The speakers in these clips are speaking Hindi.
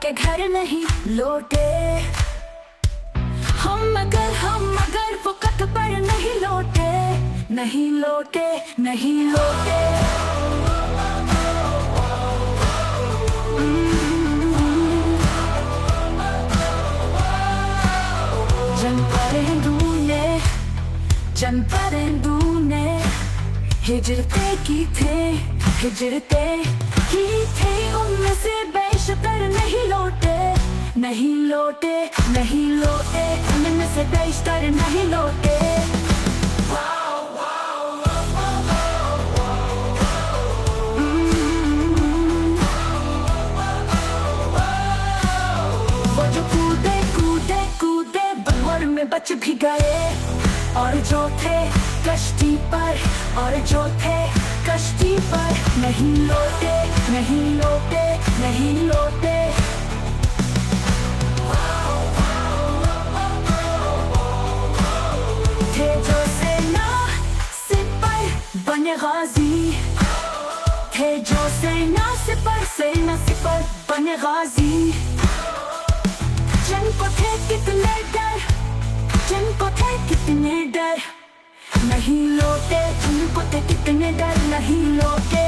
के घर नहीं लौटे। हम अगर वक्त पर नहीं लौटे, नहीं लौटे, नहीं लौटे। जनपरेंदू ने हिजरते की थे उनमें से बेशतर नहीं लौटे, नहीं लौटे, नहीं लौटे, उनमें से बेशतर नहीं लौटे। वो जो कूदे कूदे कूदे भंवर में बच भी गए, और जो थे कश्ती पर, और जो थे कश्ती पर नहीं लौटे, नहीं लौटे, नहीं लौटे। थे जो सेना सिपर बने गाजी, थे जो सेना सिपर बने गाजी। जिनको थे कितने डर, जिनको थे कितने डर नहीं लौटे, जिनको थे कितने डर नहीं लौटे।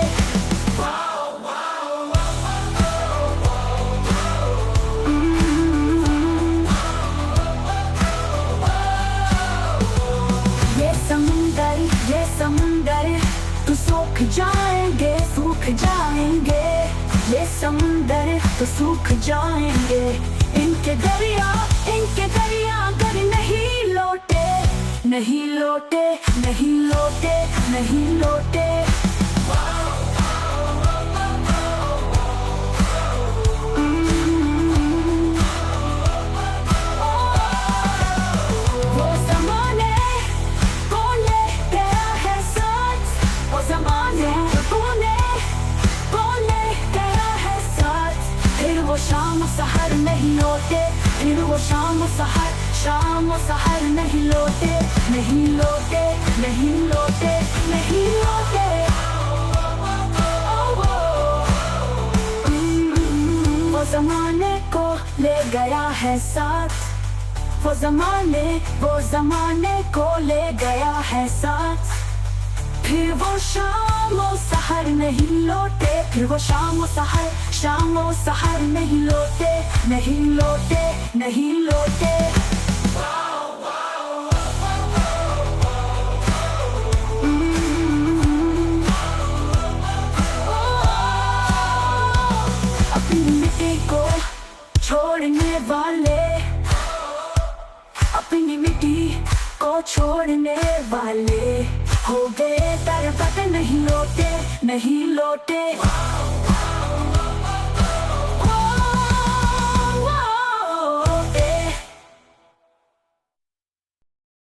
ये समुंदर तो सूख जाएंगे, सूख जाएंगे। ये समुंदर तो सूख जाएंगे। इनके दरिया अगर नहीं लौटे, नहीं लौटे, नहीं लौटे, नहीं लौटे। वो ज़माने को ले गया है साथ, वो ज़माने को ले गया है साथ। फिर वो शाम सहर नहीं लौटे, फिर वो शाम सहर नहीं लौटे, नहीं लौटे, नहीं लौटे, नहीं लौटे। वो ज़माने को ले गया है साथ, वो ज़माने को ले गया है साथ। फिर वो शाम सहर नहीं लौटे, फिर वो शाम सहर नहीं लौटे, नहीं लौटे, नहीं लौटे। अपनी मिट्टी को छोड़ने वाले, अपनी मिट्टी को छोड़ने वाले हो गए बर्बाद, नहीं लौटे, नहीं लौटे।